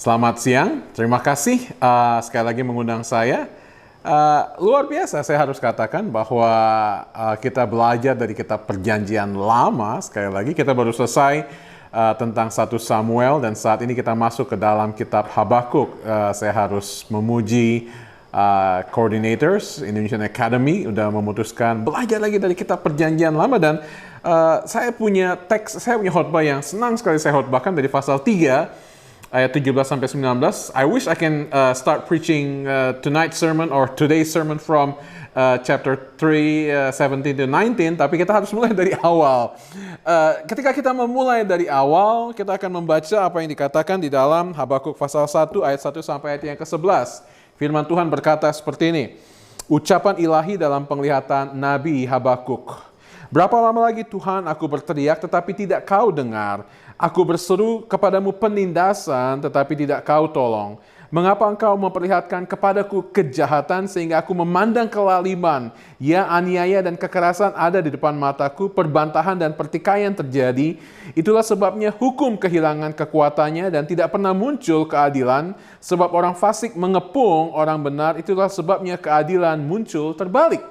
Selamat siang, terima kasih sekali lagi mengundang saya. Luar biasa, saya harus katakan bahwa kita belajar dari kitab Perjanjian Lama. Sekali lagi kita baru selesai tentang 1 Samuel dan saat ini kita masuk ke dalam kitab Habakuk. Saya harus memuji coordinators Indonesian Academy udah memutuskan belajar lagi dari kitab Perjanjian Lama dan saya punya khotbah yang senang sekali saya khotbahkan dari pasal 3 ayat 17 sampai 19. I wish I can start preaching tonight's sermon or today's sermon from chapter 3, 17 to 19, tapi kita harus mulai dari awal. Ketika kita memulai dari awal, kita akan membaca apa yang dikatakan di dalam Habakuk pasal 1 ayat 1 sampai ayat yang ke-11. Firman Tuhan berkata seperti ini. Ucapan ilahi dalam penglihatan Nabi Habakuk. Berapa lama lagi Tuhan aku berteriak tetapi tidak kau dengar. Aku berseru kepadamu penindasan tetapi tidak kau tolong. Mengapa engkau memperlihatkan kepadaku kejahatan sehingga aku memandang kelaliman? Ya, aniaya dan kekerasan ada di depan mataku, perbantahan dan pertikaian terjadi. Itulah sebabnya hukum kehilangan kekuatannya dan tidak pernah muncul keadilan. Sebab orang fasik mengepung orang benar, itulah sebabnya keadilan muncul terbalik.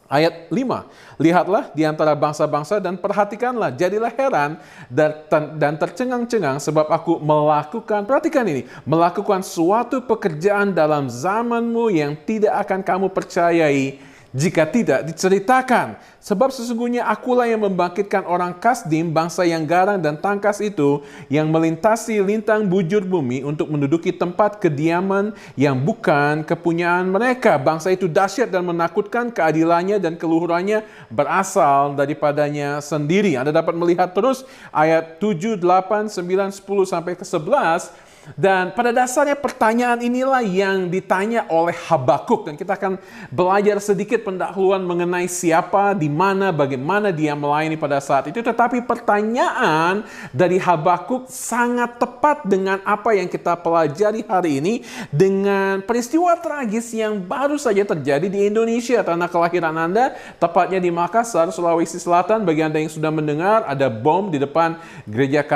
Ayat 5, lihatlah di antara bangsa-bangsa dan perhatikanlah, jadilah heran dan tercengang-cengang sebab aku perhatikan ini, melakukan suatu pekerjaan dalam zamanmu yang tidak akan kamu percayai jika tidak diceritakan. Sebab sesungguhnya akulah yang membangkitkan orang Kasdim, bangsa yang garang dan tangkas itu, yang melintasi lintang bujur bumi untuk menduduki tempat kediaman yang bukan kepunyaan mereka. Bangsa itu dahsyat dan menakutkan, keadilannya dan keluhurannya berasal daripadanya sendiri. Anda dapat melihat terus ayat 7, 8, 9, 10 sampai ke 11. Dan pada dasarnya pertanyaan inilah yang ditanya oleh Habakuk. Dan kita akan belajar sedikit pendahuluan mengenai siapa, di mana, bagaimana dia melayani pada saat itu. Tetapi pertanyaan dari Habakuk sangat tepat dengan apa yang kita pelajari hari ini. Dengan peristiwa tragis yang baru saja terjadi di Indonesia, tanah kelahiran Anda, tepatnya di Makassar, Sulawesi Selatan. Bagi Anda yang sudah mendengar, ada bom di depan gereja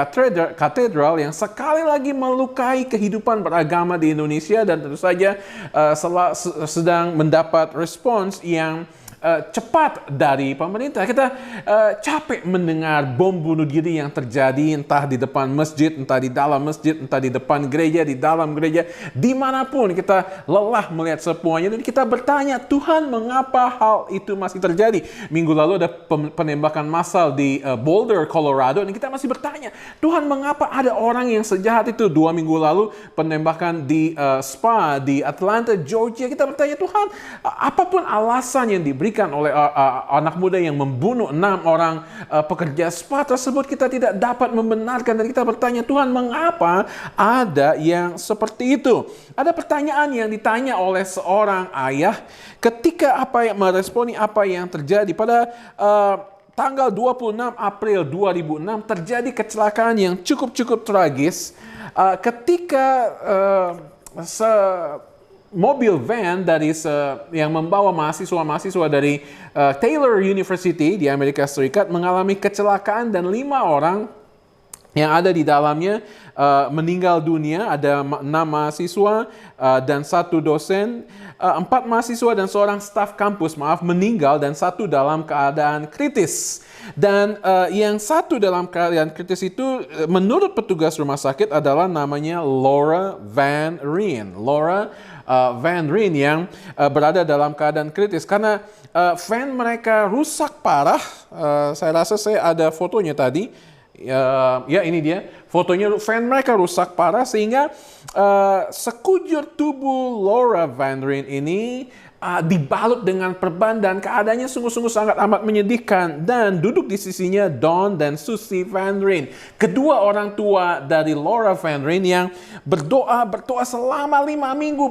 katedral yang sekali lagi melukai kehidupan beragama di Indonesia dan tentu saja sedang mendapat respons yang cepat dari pemerintah. Kita capek mendengar bom bunuh diri yang terjadi entah di depan masjid, entah di dalam masjid, entah di depan gereja, di dalam gereja, dimanapun kita lelah melihat semuanya dan kita bertanya, Tuhan mengapa hal itu masih terjadi? Minggu lalu ada penembakan massal di Boulder, Colorado dan kita masih bertanya, Tuhan mengapa ada orang yang sejahat itu? 2 minggu lalu penembakan di spa di Atlanta, Georgia. Kita bertanya, Tuhan, apapun alasan yang diberi oleh anak muda yang membunuh 6 orang pekerja spa tersebut, kita tidak dapat membenarkan dan kita bertanya, Tuhan mengapa ada yang seperti itu? Ada pertanyaan yang ditanya oleh seorang ayah ketika meresponi apa yang terjadi pada tanggal 26 April 2006 terjadi kecelakaan yang cukup tragis ketika mobil van yang membawa mahasiswa dari Taylor University di Amerika Serikat mengalami kecelakaan dan 5 orang yang ada di dalamnya meninggal dunia. Ada 6 mahasiswa dan 1 dosen, 4 mahasiswa dan seorang staf kampus meninggal dan 1 dalam keadaan kritis. Dan yang 1 dalam keadaan kritis itu menurut petugas rumah sakit adalah namanya Laura Van Ryn. Van Ryn yang berada dalam keadaan kritis karena van mereka rusak parah. Saya rasa saya ada fotonya tadi. Ya ini dia fotonya, van mereka rusak parah sehingga sekujur tubuh Laura Van Ryn ini dibalut dengan perban dan keadaannya sungguh-sungguh sangat amat menyedihkan. Dan duduk di sisinya Don dan Susie Van Ryn, kedua orang tua dari Laura Van Ryn yang berdoa selama 5 minggu,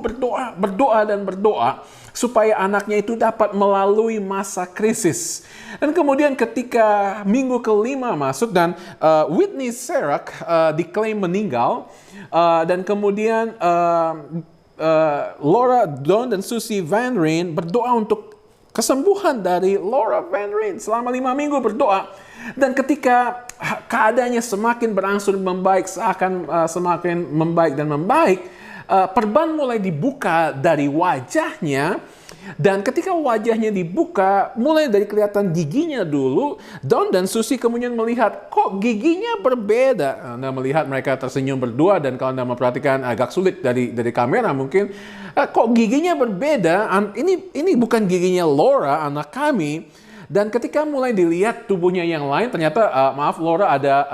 berdoa supaya anaknya itu dapat melalui masa krisis. Dan kemudian ketika minggu ke-5 masuk dan Whitney Serak diklaim meninggal dan kemudian Laura, Don dan Susie Van Ryn berdoa untuk kesembuhan dari Laura Van Ryn selama 5 minggu berdoa. Dan ketika keadaannya semakin berangsur membaik, seakan semakin membaik dan membaik, perban mulai dibuka dari wajahnya. Dan ketika wajahnya dibuka, mulai dari kelihatan giginya dulu, Don dan Susie kemudian melihat, kok giginya berbeda. Anda melihat mereka tersenyum berdua, dan kalau Anda memperhatikan agak sulit dari kamera mungkin, kok giginya berbeda, ini bukan giginya Laura, anak kami. Dan ketika mulai dilihat tubuhnya yang lain, ternyata Laura ada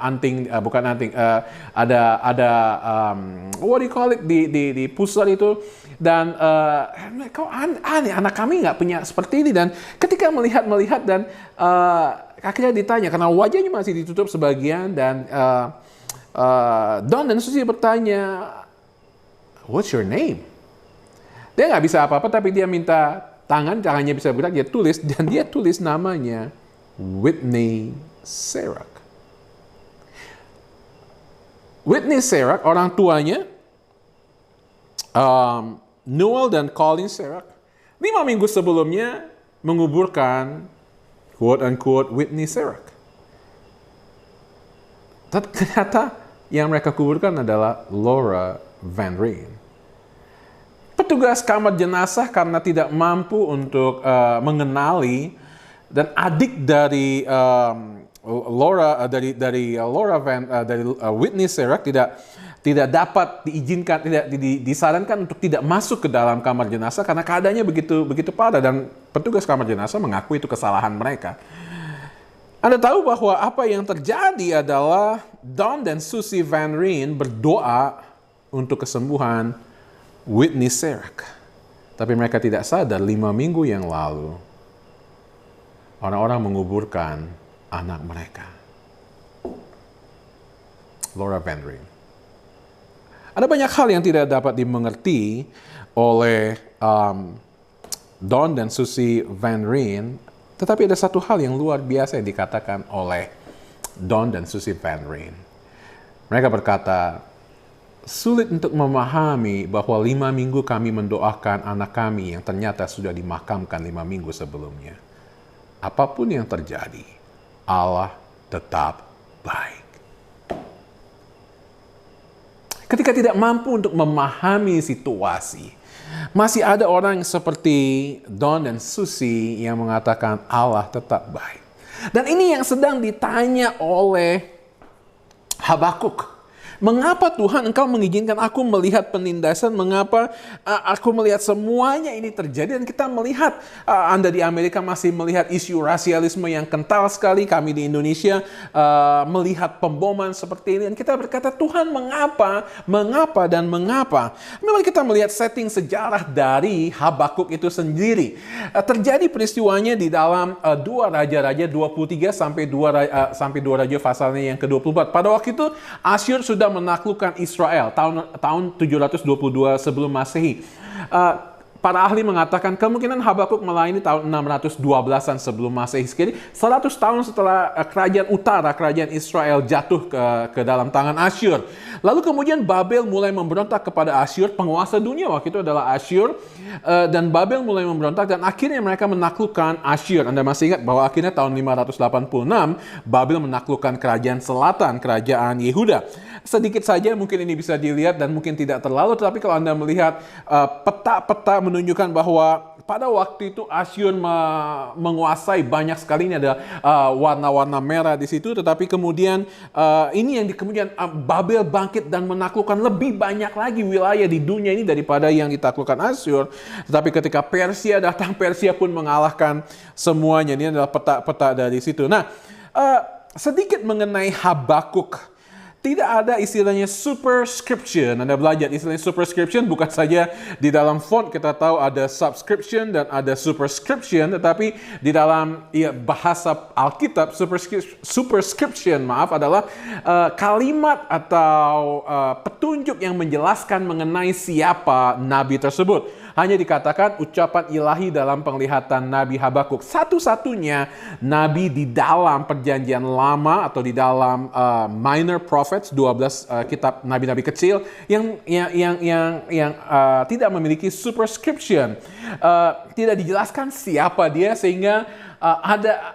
anting, bukan anting, ada what do you call it di pusar itu. Dan kok aneh, anak kami nggak punya seperti ini. Dan ketika melihat dan akhirnya ditanya karena wajahnya masih ditutup sebagian, dan Don dan Susie bertanya, "What's your name?" Dia nggak bisa apa-apa, tapi dia minta tangannya bisa bergerak, dia tulis, dan dia tulis namanya Whitney Serac. Whitney Serac, orang tuanya Noel dan Colin Serac, 5 minggu sebelumnya menguburkan quote-unquote Whitney Serac. Ternyata yang mereka kuburkan adalah Laura Van Ryn. Petugas kamar jenazah karena tidak mampu untuk mengenali, dan adik dari Whitney Serac tidak dapat diizinkan, tidak disarankan untuk tidak masuk ke dalam kamar jenazah karena keadaannya begitu parah, dan petugas kamar jenazah mengaku itu kesalahan mereka. Anda tahu bahwa apa yang terjadi adalah Don dan Susie Van Ryn berdoa untuk kesembuhan Whitney Serac. Tapi mereka tidak sadar 5 minggu yang lalu orang-orang menguburkan anak mereka, Laura Van Ryn. Ada banyak hal yang tidak dapat dimengerti oleh Don dan Susie Van Ryn, tetapi ada satu hal yang luar biasa yang dikatakan oleh Don dan Susie Van Ryn. Mereka berkata, sulit untuk memahami bahwa 5 minggu kami mendoakan anak kami yang ternyata sudah dimakamkan 5 minggu sebelumnya. Apapun yang terjadi, Allah tetap baik. Ketika tidak mampu untuk memahami situasi, masih ada orang seperti Don dan Susie yang mengatakan Allah tetap baik. Dan ini yang sedang ditanya oleh Habakuk. Mengapa Tuhan engkau mengizinkan aku melihat penindasan? Mengapa aku melihat semuanya ini terjadi? Dan kita melihat, Anda di Amerika masih melihat isu rasialisme yang kental sekali. Kami di Indonesia melihat pemboman seperti ini. Dan kita berkata, Tuhan mengapa? Mengapa dan mengapa? Memang kita melihat setting sejarah dari Habakuk itu sendiri. Terjadi peristiwanya di dalam 2 Raja-Raja 23 sampai 2 Raja pasalnya yang ke-24. Pada waktu itu Asyur sudah menaklukkan Israel tahun 722 sebelum Masehi. Para ahli mengatakan kemungkinan Habakuk melayani tahun 612-an sebelum Masehi. Jadi 100 tahun setelah kerajaan utara, kerajaan Israel jatuh ke dalam tangan Asyur. Lalu kemudian Babel mulai memberontak kepada Asyur. Penguasa dunia waktu itu adalah Asyur. Dan Babel mulai memberontak dan akhirnya mereka menaklukkan Asyur. Anda masih ingat bahwa akhirnya tahun 586 Babel menaklukkan kerajaan selatan, kerajaan Yehuda. Sedikit saja mungkin ini bisa dilihat dan mungkin tidak terlalu, tetapi kalau Anda melihat peta-peta menunjukkan bahwa pada waktu itu Asyur menguasai banyak sekali. Ini ada warna-warna merah di situ, tetapi kemudian ini yang kemudian Babel bangkit dan menaklukkan lebih banyak lagi wilayah di dunia ini daripada yang ditaklukkan Asyur. Tetapi ketika Persia datang, Persia pun mengalahkan semuanya. Ini adalah peta-peta dari situ. Nah, sedikit mengenai Habakuk. Tidak ada istilahnya superscription. Anda belajar istilahnya superscription bukan saja di dalam font kita tahu ada subscription dan ada superscription, tetapi di dalam bahasa Alkitab superscription adalah kalimat atau petunjuk yang menjelaskan mengenai siapa nabi tersebut. Hanya dikatakan ucapan ilahi dalam penglihatan Nabi Habakuk. Satu-satunya nabi di dalam perjanjian lama atau di dalam minor prophet prophets, 12 kitab nabi-nabi kecil yang tidak memiliki superscription. Tidak dijelaskan siapa dia, sehingga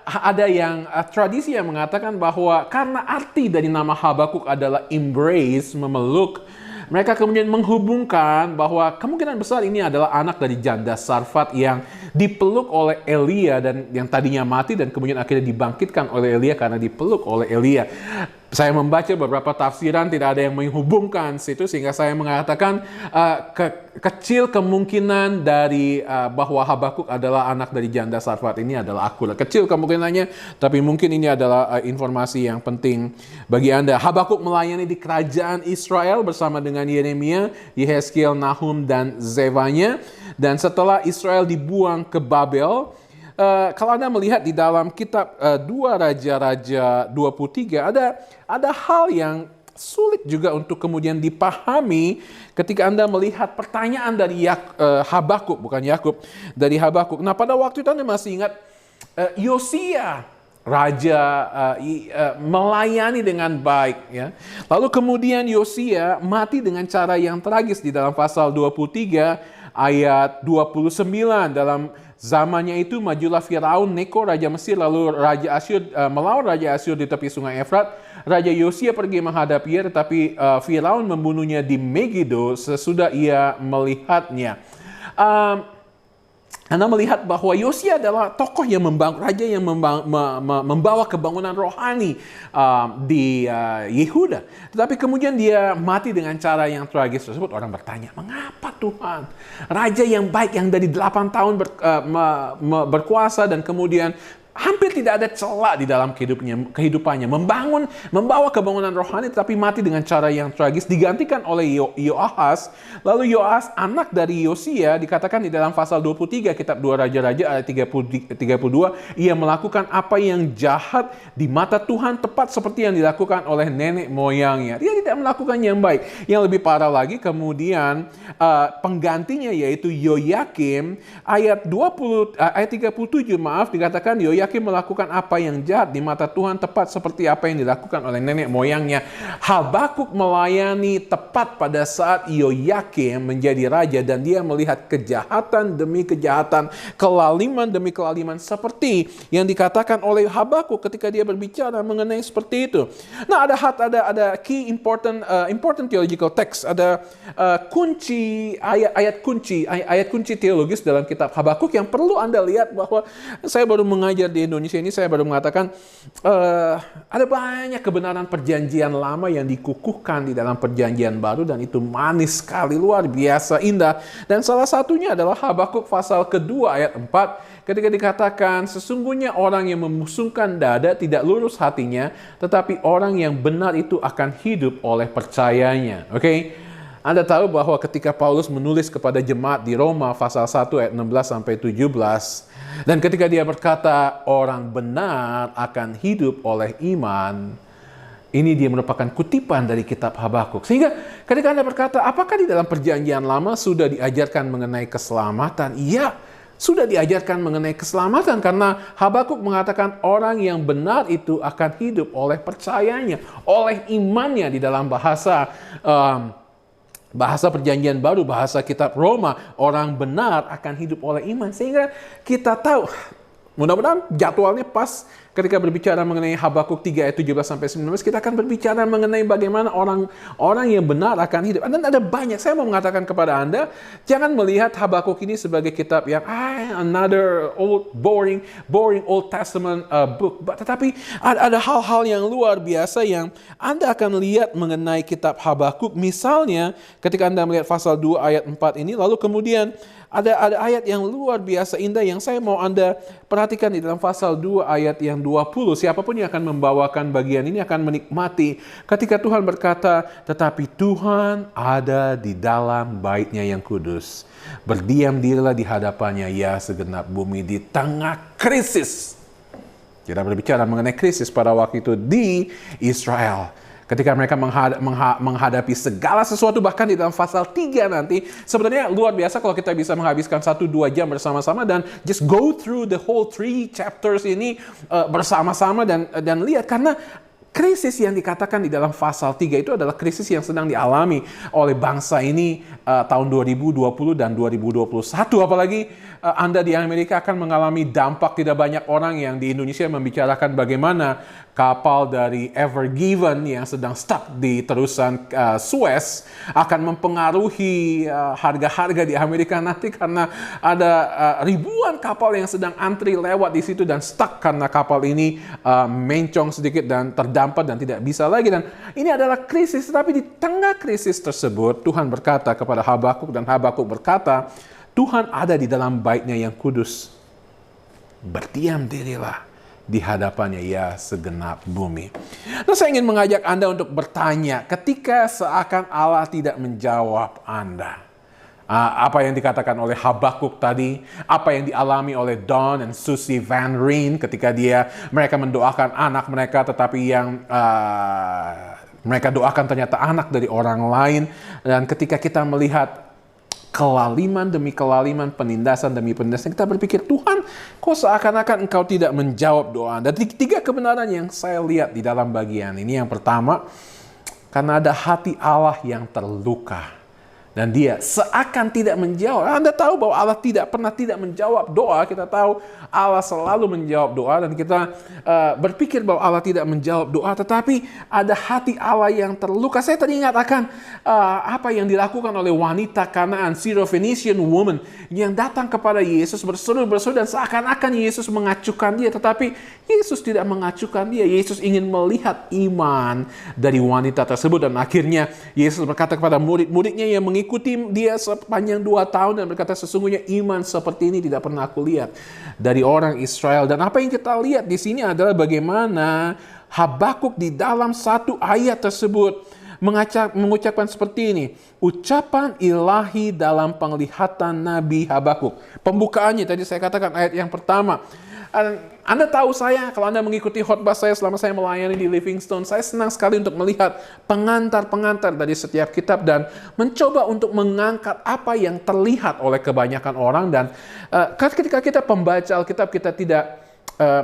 ada yang tradisi yang mengatakan bahwa karena arti dari nama Habakuk adalah embrace, memeluk, mereka kemudian menghubungkan bahwa kemungkinan besar ini adalah anak dari janda Sarfat yang dipeluk oleh Elia dan yang tadinya mati dan kemudian akhirnya dibangkitkan oleh Elia karena dipeluk oleh Elia. Saya membaca beberapa tafsiran, tidak ada yang menghubungkan situ, sehingga saya mengatakan kecil kemungkinan dari bahwa Habakuk adalah anak dari janda Sarfat ini adalah akurat. Kecil kemungkinannya, tapi mungkin ini adalah informasi yang penting bagi Anda. Habakuk melayani di kerajaan Israel bersama dengan Yeremia, Yehezkiel, Nahum, dan Zefanya. Dan setelah Israel dibuang ke Babel, kalau Anda melihat di dalam kitab 2 Raja-Raja 23, ada hal yang sulit juga untuk kemudian dipahami ketika Anda melihat pertanyaan dari Habakuk, bukan Yakub, dari Habakuk. Nah, pada waktu itu Anda masih ingat Yosia, raja melayani dengan baik, ya. Lalu kemudian Yosia mati dengan cara yang tragis di dalam pasal 23 ayat 29. Dalam zamannya itu majulah Firaun Neko raja Mesir, lalu raja Asyur melawan raja Asyur di tepi sungai Efrat. Raja Yosia pergi menghadapinya, tetapi Firaun membunuhnya di Megiddo sesudah ia melihatnya. Anda melihat bahwa Yosia adalah tokoh yang raja yang membawa kebangunan rohani di Yehuda. Tetapi kemudian dia mati dengan cara yang tragis tersebut. Orang bertanya, mengapa Tuhan? Raja yang baik yang dari 8 tahun berkuasa dan kemudian hampir tidak ada celah di dalam kehidupannya. Membawa kebangunan rohani, tetapi mati dengan cara yang tragis, digantikan oleh Yoahas. Lalu Yoahas, anak dari Yosia, dikatakan di dalam pasal 23 kitab 2 Raja-Raja ayat 32, ia melakukan apa yang jahat di mata Tuhan, tepat seperti yang dilakukan oleh nenek moyangnya. Dia tidak melakukan yang baik. Yang lebih parah lagi, kemudian penggantinya yaitu Yoyakim, ayat 37, dikatakan Yoyakim melakukan apa yang jahat di mata Tuhan, tepat seperti apa yang dilakukan oleh nenek moyangnya. Habakuk melayani tepat pada saat Yoyakim menjadi raja, dan dia melihat kejahatan demi kejahatan, kelaliman demi kelaliman, seperti yang dikatakan oleh Habakuk ketika dia berbicara mengenai seperti itu. Nah, ada key important theological text, ada kunci ayat kunci teologis dalam kitab Habakuk yang perlu Anda lihat. Bahwa saya baru mengajar di Indonesia ini, saya baru mengatakan ada banyak kebenaran perjanjian lama yang dikukuhkan di dalam perjanjian baru, dan itu manis sekali, luar biasa indah. Dan salah satunya adalah Habakuk pasal kedua ayat 4, ketika dikatakan sesungguhnya orang yang memusungkan dada tidak lurus hatinya, tetapi orang yang benar itu akan hidup oleh percayanya. Oke? Anda tahu bahwa ketika Paulus menulis kepada jemaat di Roma pasal 1 ayat 16 sampai 17, dan ketika dia berkata orang benar akan hidup oleh iman, ini dia merupakan kutipan dari kitab Habakuk. Sehingga ketika Anda berkata, apakah di dalam perjanjian lama sudah diajarkan mengenai keselamatan? Iya, sudah diajarkan mengenai keselamatan, karena Habakuk mengatakan orang yang benar itu akan hidup oleh percayanya, oleh imannya. Di dalam bahasa perjanjian baru, bahasa kitab Roma, orang benar akan hidup oleh iman. Sehingga kita tahu, mudah-mudahan jadwalnya pas ketika berbicara mengenai Habakuk 3 ayat 17 sampai 19, kita akan berbicara mengenai bagaimana orang yang benar akan hidup. Dan ada banyak, saya mau mengatakan kepada Anda, jangan melihat Habakuk ini sebagai kitab yang another boring Old Testament book. Tetapi ada hal-hal yang luar biasa yang Anda akan lihat mengenai kitab Habakuk. Misalnya ketika Anda melihat pasal 2 ayat 4 ini, lalu kemudian ada ayat yang luar biasa indah yang saya mau Anda perhatikan di dalam pasal 2 ayat yang 20. Siapapun yang akan membawakan bagian ini akan menikmati ketika Tuhan berkata, tetapi Tuhan ada di dalam bait-Nya yang kudus. Berdiam dirilah di hadapannya ya segenap bumi di tengah krisis. Kita berbicara mengenai krisis pada waktu itu di Israel. Ketika mereka menghadapi segala sesuatu, bahkan di dalam pasal 3 nanti, sebenarnya luar biasa kalau kita bisa menghabiskan 1-2 jam bersama-sama dan just go through the whole 3 chapters ini bersama-sama dan lihat. Karena krisis yang dikatakan di dalam pasal 3 itu adalah krisis yang sedang dialami oleh bangsa ini tahun 2020 dan 2021. Apalagi Anda di Amerika akan mengalami dampak. Tidak banyak orang yang di Indonesia membicarakan bagaimana kapal dari Ever Given yang sedang stuck di terusan Suez akan mempengaruhi harga-harga di Amerika nanti, karena ada ribuan kapal yang sedang antri lewat di situ dan stuck karena kapal ini mencong sedikit dan terdampak dan tidak bisa lagi. Dan ini adalah krisis, tetapi di tengah krisis tersebut Tuhan berkata kepada Habakuk, dan Habakuk berkata, Tuhan ada di dalam Bait-Nya yang kudus. Berdiam dirilah di hadapannya ya segenap bumi. Nah, saya ingin mengajak Anda untuk bertanya, ketika seakan Allah tidak menjawab Anda. Apa yang dikatakan oleh Habakuk tadi, apa yang dialami oleh Don dan Susie Van Ryn ketika mereka mendoakan anak mereka, tetapi yang mereka doakan ternyata anak dari orang lain. Dan ketika kita melihat kelaliman demi kelaliman, penindasan demi penindasan, kita berpikir, Tuhan, kok seakan-akan Engkau tidak menjawab doa. Dan 3 kebenaran yang saya lihat di dalam bagian ini. Yang pertama, karena ada hati Allah yang terluka. Dan Dia seakan tidak menjawab. Anda tahu bahwa Allah tidak pernah tidak menjawab doa. Kita tahu Allah selalu menjawab doa. Dan kita berpikir bahwa Allah tidak menjawab doa. Tetapi ada hati Allah yang terluka. Saya teringat akan apa yang dilakukan oleh wanita Kanaan, Syrophoenician woman, yang datang kepada Yesus berseru-seru dan seakan-akan Yesus mengacukan dia. Tetapi Yesus tidak mengacukan dia. Yesus ingin melihat iman dari wanita tersebut. Dan akhirnya Yesus berkata kepada murid-muridnya yang mengikuti dia sepanjang 2 tahun, dan berkata, sesungguhnya iman seperti ini tidak pernah aku lihat dari orang Israel. Dan apa yang kita lihat di sini adalah bagaimana Habakuk di dalam 1 ayat tersebut mengucapkan seperti ini. Ucapan ilahi dalam penglihatan Nabi Habakuk. Pembukaannya tadi saya katakan ayat yang pertama. Anda tahu kalau Anda mengikuti khotbah saya selama saya melayani di Livingstone, saya senang sekali untuk melihat pengantar-pengantar dari setiap kitab dan mencoba untuk mengangkat apa yang terlihat oleh kebanyakan orang. Dan ketika kita pembaca Alkitab, kita tidak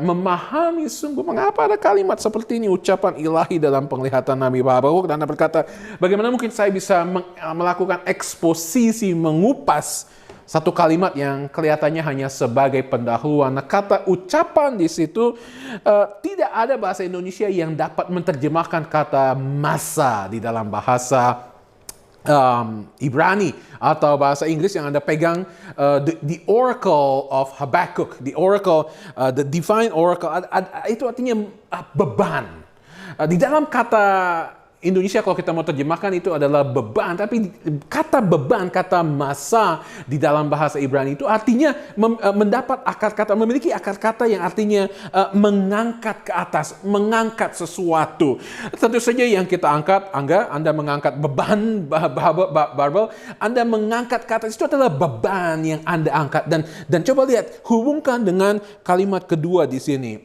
memahami sungguh mengapa ada kalimat seperti ini, ucapan ilahi dalam penglihatan Nabi Habakuk. Dan Anda berkata, bagaimana mungkin saya bisa melakukan eksposisi, mengupas satu kalimat yang kelihatannya hanya sebagai pendahuluan. Nah, kata ucapan di situ tidak ada bahasa Indonesia yang dapat menerjemahkan kata masa di dalam bahasa Ibrani atau bahasa Inggris yang Anda pegang, the oracle of Habakkuk, the oracle, the divine oracle, itu artinya beban. Di dalam kata Indonesia kalau kita mau terjemahkan itu adalah beban, tapi kata beban, kata masa di dalam bahasa Ibrani itu artinya mendapat akar kata, memiliki akar kata yang artinya mengangkat ke atas, mengangkat sesuatu. Tentu saja yang kita angkat, Anda mengangkat beban barbel, Anda mengangkat ke atas, itu adalah beban yang Anda angkat. Dan coba lihat, hubungkan dengan kalimat kedua di sini,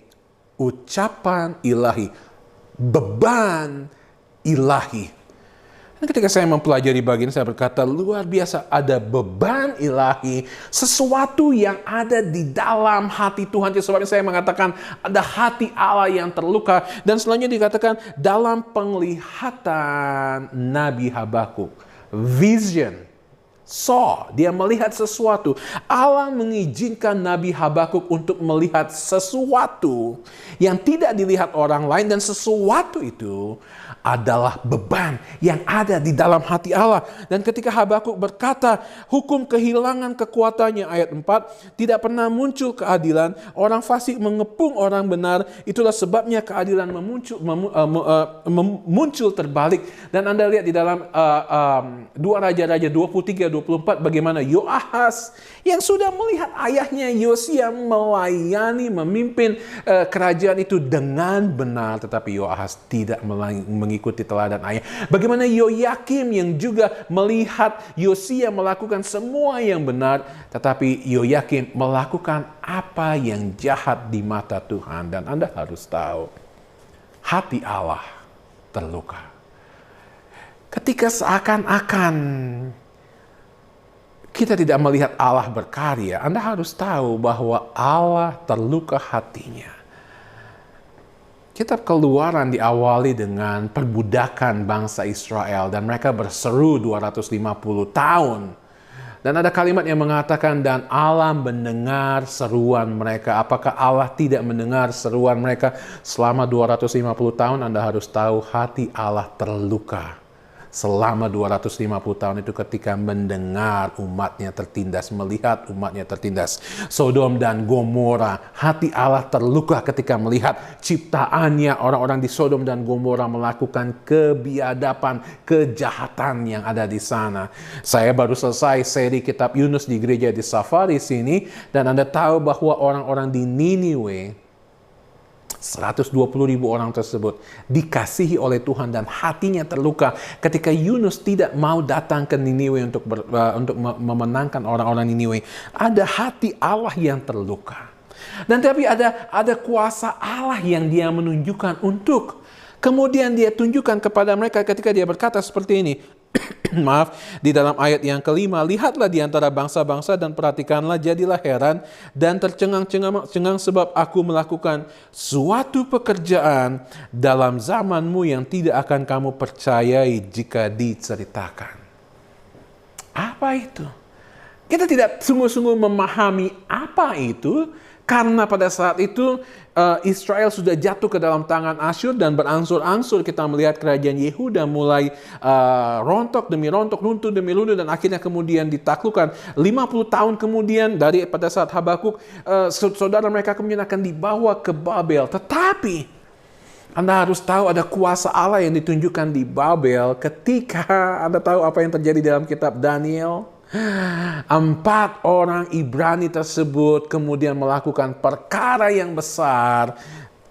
ucapan ilahi, beban ilahi. Dan ketika saya mempelajari bagian, saya berkata, luar biasa, ada beban ilahi, sesuatu yang ada di dalam hati Tuhan. Sebabnya saya mengatakan ada hati Allah yang terluka. Dan selanjutnya dikatakan dalam penglihatan Nabi Habakuk, vision. Dia melihat sesuatu. Allah mengizinkan Nabi Habakuk untuk melihat sesuatu yang tidak dilihat orang lain, dan sesuatu itu adalah beban yang ada di dalam hati Allah. Dan ketika Habakuk berkata, hukum kehilangan kekuatannya, ayat 4, tidak pernah muncul keadilan, orang fasik mengepung orang benar, itulah sebabnya keadilan muncul terbalik. Dan Anda lihat di dalam 2 Raja-Raja 23-24 bagaimana Yoahas yang sudah melihat ayahnya Yosia melayani, memimpin kerajaan itu dengan benar, tetapi Yoahas tidak mengikuti teladan ayah. Bagaimana Yoyakim yang juga melihat Yosia melakukan semua yang benar, tetapi Yoyakim melakukan apa yang jahat di mata Tuhan. Dan Anda harus tahu, hati Allah terluka. Ketika seakan-akan kita tidak melihat Allah berkarya, Anda harus tahu bahwa Allah terluka hatinya. Kitab Keluaran diawali dengan perbudakan bangsa Israel dan mereka berseru 250 tahun. Dan ada kalimat yang mengatakan, dan Allah mendengar seruan mereka. Apakah Allah tidak mendengar seruan mereka? Selama 250 tahun Anda harus tahu hati Allah terluka. Selama 250 tahun itu ketika mendengar umatnya tertindas, melihat umatnya tertindas. Sodom dan Gomora, hati Allah terluka ketika melihat ciptaannya, orang-orang di Sodom dan Gomora melakukan kebiadaban, kejahatan yang ada di sana. Saya baru selesai seri kitab Yunus di gereja di Safari sini, dan Anda tahu bahwa orang-orang di Niniwe, 120.000 orang tersebut dikasihi oleh Tuhan dan hatinya terluka ketika Yunus tidak mau datang ke Niniwe untuk memenangkan orang-orang Niniwe. Ada hati Allah yang terluka. Dan tapi ada kuasa Allah yang dia menunjukkan untuk kemudian dia tunjukkan kepada mereka ketika dia berkata seperti ini. Maaf, di dalam ayat yang kelima, lihatlah di antara bangsa-bangsa dan perhatikanlah, jadilah heran dan tercengang-cengang sebab aku melakukan suatu pekerjaan dalam zamanmu yang tidak akan kamu percayai jika diceritakan. Apa itu? Kita tidak sungguh-sungguh memahami apa itu, karena pada saat itu Israel sudah jatuh ke dalam tangan Asyur dan berangsur-angsur kita melihat kerajaan Yehuda mulai rontok demi rontok, runtuh demi runtuh, dan akhirnya kemudian ditaklukkan. 50 tahun kemudian dari pada saat Habakuk, saudara mereka kemudian akan dibawa ke Babel. Tetapi Anda harus tahu ada kuasa Allah yang ditunjukkan di Babel ketika Anda tahu apa yang terjadi dalam kitab Daniel. 4 orang Ibrani tersebut kemudian melakukan perkara yang besar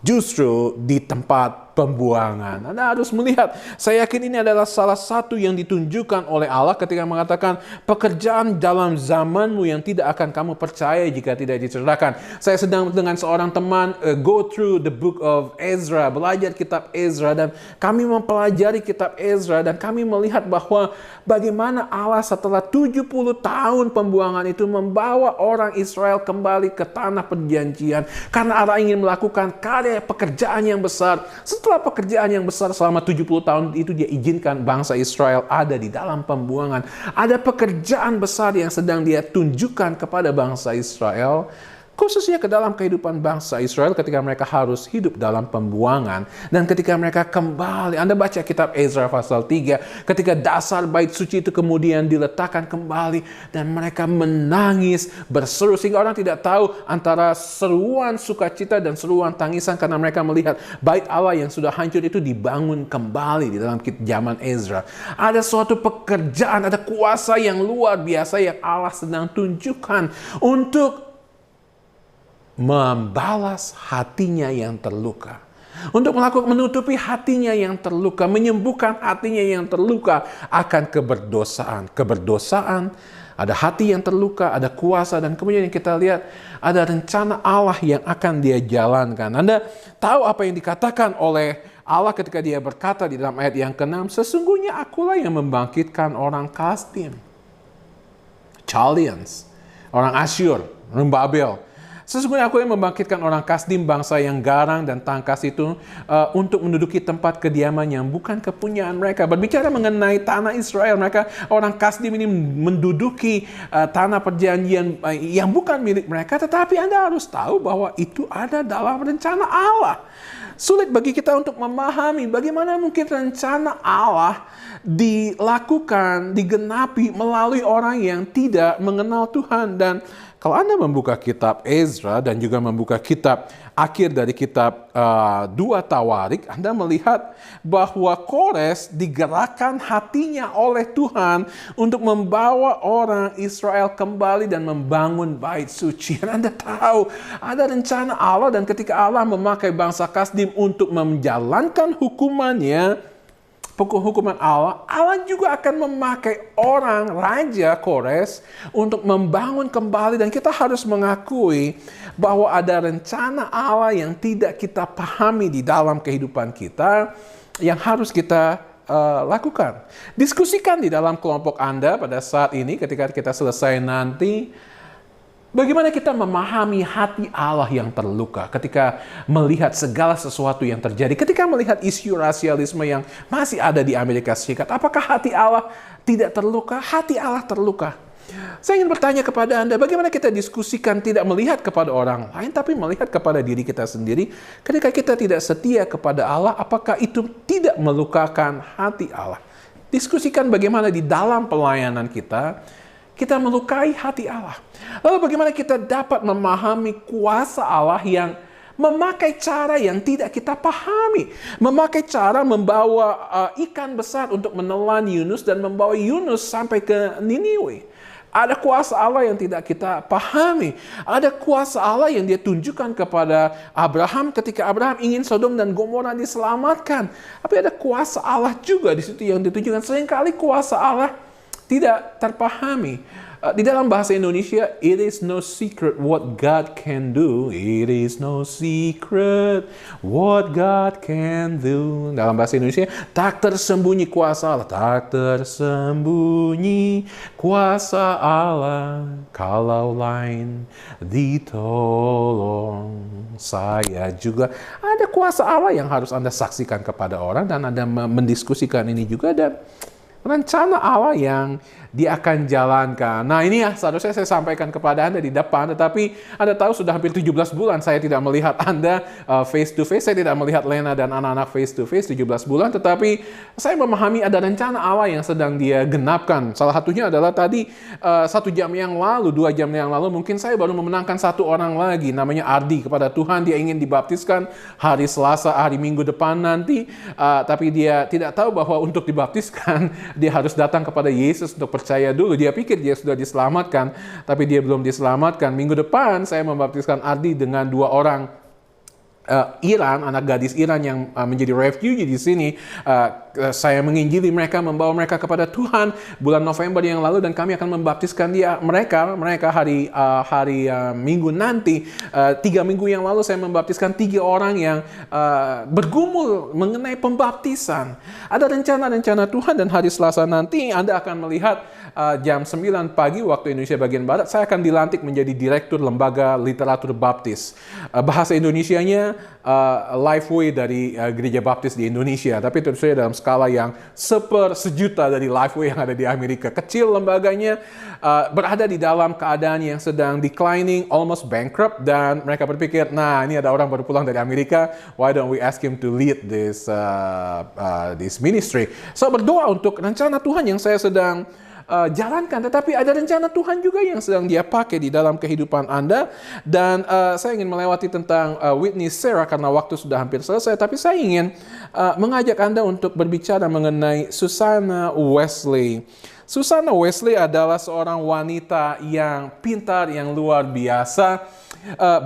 justru di tempat pembuangan. Anda harus melihat, saya yakin ini adalah salah satu yang ditunjukkan oleh Allah ketika mengatakan pekerjaan dalam zamanmu yang tidak akan kamu percaya jika tidak diceritakan. Saya sedang dengan seorang teman go through the book of Ezra, belajar kitab Ezra, dan kami mempelajari kitab Ezra dan kami melihat bahwa bagaimana Allah setelah 70 tahun pembuangan itu membawa orang Israel kembali ke tanah perjanjian karena Allah ingin melakukan karya pekerjaan yang besar. Setelah pekerjaan yang besar selama 70 tahun itu, dia izinkan bangsa Israel ada di dalam pembuangan. Ada pekerjaan besar yang sedang dia tunjukkan kepada bangsa Israel, khususnya ke dalam kehidupan bangsa Israel ketika mereka harus hidup dalam pembuangan. Dan ketika mereka kembali, Anda baca kitab Ezra pasal 3, ketika dasar bait suci itu kemudian diletakkan kembali dan mereka menangis, berseru, sehingga orang tidak tahu antara seruan sukacita dan seruan tangisan karena mereka melihat bait Allah yang sudah hancur itu dibangun kembali di dalam zaman Ezra. Ada suatu pekerjaan, ada kuasa yang luar biasa yang Allah sedang tunjukkan untuk membalas hatinya yang terluka. Untuk menutupi hatinya yang terluka, menyembuhkan hatinya yang terluka akan keberdosaan. Keberdosaan, ada hati yang terluka, ada kuasa, dan kemudian yang kita lihat ada rencana Allah yang akan dia jalankan. Anda tahu apa yang dikatakan oleh Allah ketika dia berkata di dalam ayat yang ke-6, sesungguhnya akulah yang membangkitkan orang Kasdim, Chaldeans, orang Asyur, orang Babel. Sesungguhnya aku yang membangkitkan orang Kasdim, bangsa yang garang dan tangkas itu, untuk menduduki tempat kediaman yang bukan kepunyaan mereka. Berbicara mengenai tanah Israel, mereka orang Kasdim ini menduduki tanah perjanjian yang bukan milik mereka. Tetapi Anda harus tahu bahwa itu ada dalam rencana Allah. Sulit bagi kita untuk memahami bagaimana mungkin rencana Allah dilakukan, digenapi melalui orang yang tidak mengenal Tuhan. Dan kalau Anda membuka kitab Ezra dan juga membuka kitab akhir dari kitab 2 Tawarik, Anda melihat bahwa Kores digerakkan hatinya oleh Tuhan untuk membawa orang Israel kembali dan membangun bait suci. Dan Anda tahu ada rencana Allah, dan ketika Allah memakai bangsa Kasdim untuk menjalankan hukumannya, hukuman Allah, Allah juga akan memakai orang Raja Kores untuk membangun kembali. Dan kita harus mengakui bahwa ada rencana Allah yang tidak kita pahami di dalam kehidupan kita yang harus kita lakukan. Diskusikan di dalam kelompok Anda pada saat ini ketika kita selesai nanti. Bagaimana kita memahami hati Allah yang terluka ketika melihat segala sesuatu yang terjadi, ketika melihat isu rasialisme yang masih ada di Amerika Serikat? Apakah hati Allah tidak terluka? Hati Allah terluka. Saya ingin bertanya kepada Anda, bagaimana kita diskusikan tidak melihat kepada orang lain, tapi melihat kepada diri kita sendiri? Ketika kita tidak setia kepada Allah, apakah itu tidak melukakan hati Allah? Diskusikan bagaimana di dalam pelayanan kita melukai hati Allah. Lalu bagaimana kita dapat memahami kuasa Allah yang memakai cara yang tidak kita pahami. Memakai cara membawa ikan besar untuk menelan Yunus dan membawa Yunus sampai ke Niniwe. Ada kuasa Allah yang tidak kita pahami. Ada kuasa Allah yang dia tunjukkan kepada Abraham ketika Abraham ingin Sodom dan Gomora diselamatkan. Tapi ada kuasa Allah juga di situ yang ditunjukkan. Seringkali kuasa Allah tidak terpahami. Di dalam bahasa Indonesia, it is no secret what God can do. It is no secret what God can do. Dalam bahasa Indonesia, tak tersembunyi kuasa Allah. Tak tersembunyi kuasa Allah. Kalau lain ditolong. Saya juga ada kuasa Allah yang harus Anda saksikan kepada orang. Dan Anda mendiskusikan ini juga. Dan rencana Allah yang dia akan jalankan. Nah ini ya seharusnya saya sampaikan kepada Anda di depan, tetapi Anda tahu sudah hampir 17 bulan saya tidak melihat Anda face to face, saya tidak melihat Lena dan anak-anak face to face 17 bulan, tetapi saya memahami ada rencana Allah yang sedang dia genapkan. Salah satunya adalah tadi 1 jam yang lalu, 2 jam yang lalu, mungkin saya baru memenangkan 1 orang lagi, namanya Ardi kepada Tuhan. Dia ingin dibaptiskan hari Selasa, hari Minggu depan nanti, tapi dia tidak tahu bahwa untuk dibaptiskan, dia harus datang kepada Yesus untuk percaya dulu. Dia pikir dia sudah diselamatkan, tapi dia belum diselamatkan. Minggu depan saya membaptiskan Ardi dengan 2 orang Iran, anak gadis Iran yang menjadi refugee di sini. Saya menginjili mereka, membawa mereka kepada Tuhan bulan November yang lalu, dan kami akan membaptiskan mereka hari Minggu nanti. 3 minggu yang lalu saya membaptiskan 3 orang yang bergumul mengenai pembaptisan. Ada rencana-rencana Tuhan, dan hari Selasa nanti Anda akan melihat jam 9 pagi waktu Indonesia bagian Barat, saya akan dilantik menjadi Direktur Lembaga Literatur Baptis. Bahasa Indonesianya Lifeway dari Gereja Baptis di Indonesia, tapi tentu saja dalam skala yang sejuta dari Lifeway yang ada di Amerika. Kecil lembaganya, berada di dalam keadaan yang sedang declining, almost bankrupt, dan mereka berpikir, nah ini ada orang baru pulang dari Amerika, why don't we ask him to lead this ministry. So berdoa untuk rencana Tuhan yang saya sedang jalankan, tetapi ada rencana Tuhan juga yang sedang dia pakai di dalam kehidupan Anda. Dan saya ingin melewati tentang Whitney Sarah karena waktu sudah hampir selesai, tapi saya ingin mengajak Anda untuk berbicara mengenai Susanna Wesley. Susanna Wesley adalah seorang wanita yang pintar, yang luar biasa,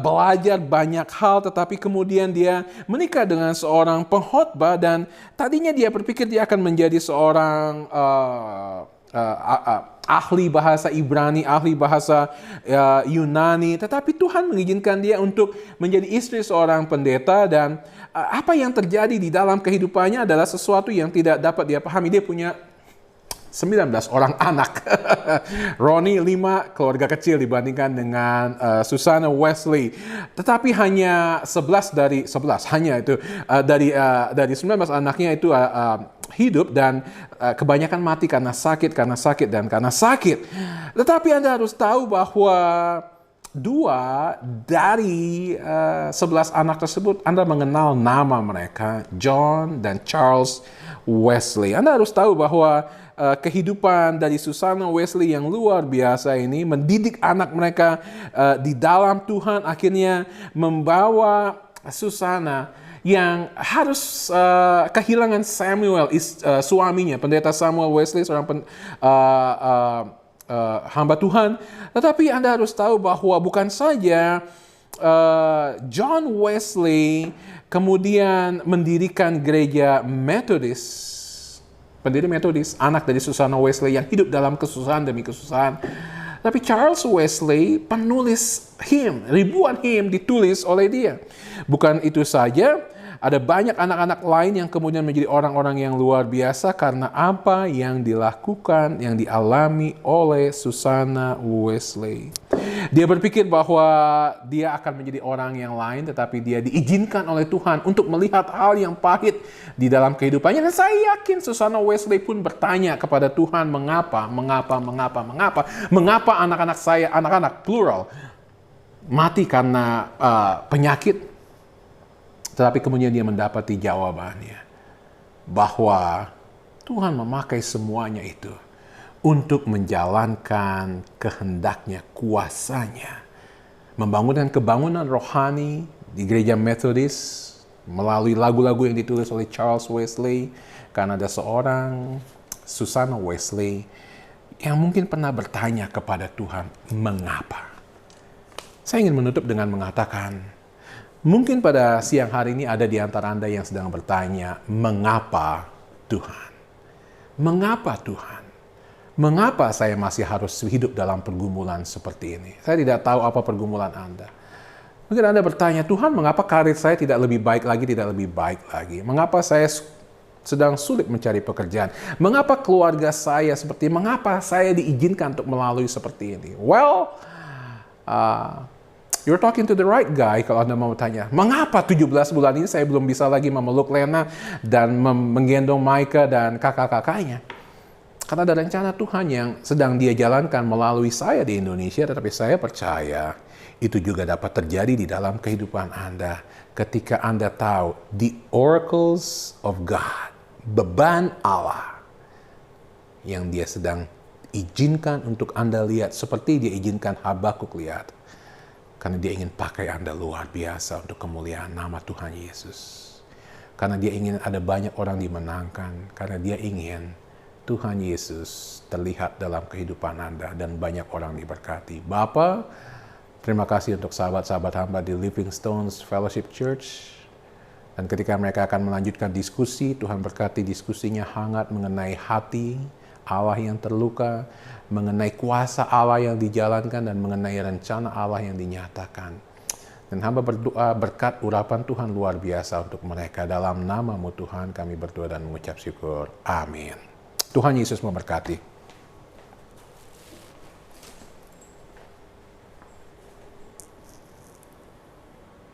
belajar banyak hal, tetapi kemudian dia menikah dengan seorang pengkhotbah, dan tadinya dia berpikir dia akan menjadi seorang ahli bahasa Ibrani, ahli bahasa Yunani, tetapi Tuhan mengizinkan dia untuk menjadi istri seorang pendeta, dan apa yang terjadi di dalam kehidupannya adalah sesuatu yang tidak dapat dia pahami. Dia punya 19 orang anak. Ronnie 5, keluarga kecil dibandingkan dengan Susanna Wesley. Tetapi hanya 11 dari 19 anaknya itu hidup, dan kebanyakan mati karena sakit. Tetapi Anda harus tahu bahwa 2 dari 11 anak tersebut Anda mengenal nama mereka, John dan Charles Wesley. Anda harus tahu bahwa kehidupan dari Susanna Wesley yang luar biasa ini mendidik anak mereka di dalam Tuhan, akhirnya membawa Susanna yang harus kehilangan Samuel, suaminya, pendeta Samuel Wesley, seorang hamba Tuhan. Tetapi Anda harus tahu bahwa bukan saja John Wesley kemudian mendirikan gereja Methodist, pendiri Methodist, anak dari Susanna Wesley yang hidup dalam kesusahan demi kesusahan. Tapi Charles Wesley, penulis hymn, ribuan hymn ditulis oleh dia. Bukan itu saja, ada banyak anak-anak lain yang kemudian menjadi orang-orang yang luar biasa karena apa yang dilakukan, yang dialami oleh Susanna Wesley. Dia berpikir bahwa dia akan menjadi orang yang lain, tetapi dia diizinkan oleh Tuhan untuk melihat hal yang pahit di dalam kehidupannya. Dan saya yakin Susana Wesley pun bertanya kepada Tuhan, mengapa anak-anak saya, anak-anak plural, mati karena penyakit. Tetapi kemudian dia mendapati jawabannya, bahwa Tuhan memakai semuanya itu untuk menjalankan kehendaknya, kuasanya. Membangunkan kebangunan rohani di gereja Methodis melalui lagu-lagu yang ditulis oleh Charles Wesley. Karena ada seorang Susana Wesley yang mungkin pernah bertanya kepada Tuhan, mengapa? Saya ingin menutup dengan mengatakan, mungkin pada siang hari ini ada di antara Anda yang sedang bertanya, mengapa Tuhan? Mengapa Tuhan? Mengapa saya masih harus hidup dalam pergumulan seperti ini? Saya tidak tahu apa pergumulan Anda. Mungkin Anda bertanya, Tuhan, mengapa karir saya tidak lebih baik lagi? Mengapa saya sedang sulit mencari pekerjaan? Mengapa keluarga saya mengapa saya diizinkan untuk melalui seperti ini? Well, you're talking to the right guy kalau Anda mau bertanya, mengapa 17 bulan ini saya belum bisa lagi memeluk Lena dan menggendong Micah dan kakak-kakaknya? Karena ada rencana Tuhan yang sedang Dia jalankan melalui saya di Indonesia, tetapi saya percaya itu juga dapat terjadi di dalam kehidupan Anda ketika Anda tahu the oracles of God, beban Allah yang Dia sedang izinkan untuk Anda lihat seperti Dia izinkan Habakuk lihat. Karena Dia ingin pakai Anda luar biasa untuk kemuliaan nama Tuhan Yesus. Karena Dia ingin ada banyak orang dimenangkan. Karena Dia ingin Tuhan Yesus terlihat dalam kehidupan Anda dan banyak orang diberkati. Bapa, terima kasih untuk sahabat-sahabat hamba di Living Stones Fellowship Church. Dan ketika mereka akan melanjutkan diskusi, Tuhan berkati diskusinya hangat mengenai hati Allah yang terluka, mengenai kuasa Allah yang dijalankan, dan mengenai rencana Allah yang dinyatakan. Dan hamba berdoa berkat urapan Tuhan luar biasa untuk mereka. Dalam nama-Mu Tuhan kami berdoa dan mengucap syukur. Amin. Tuhan Yesus memberkati.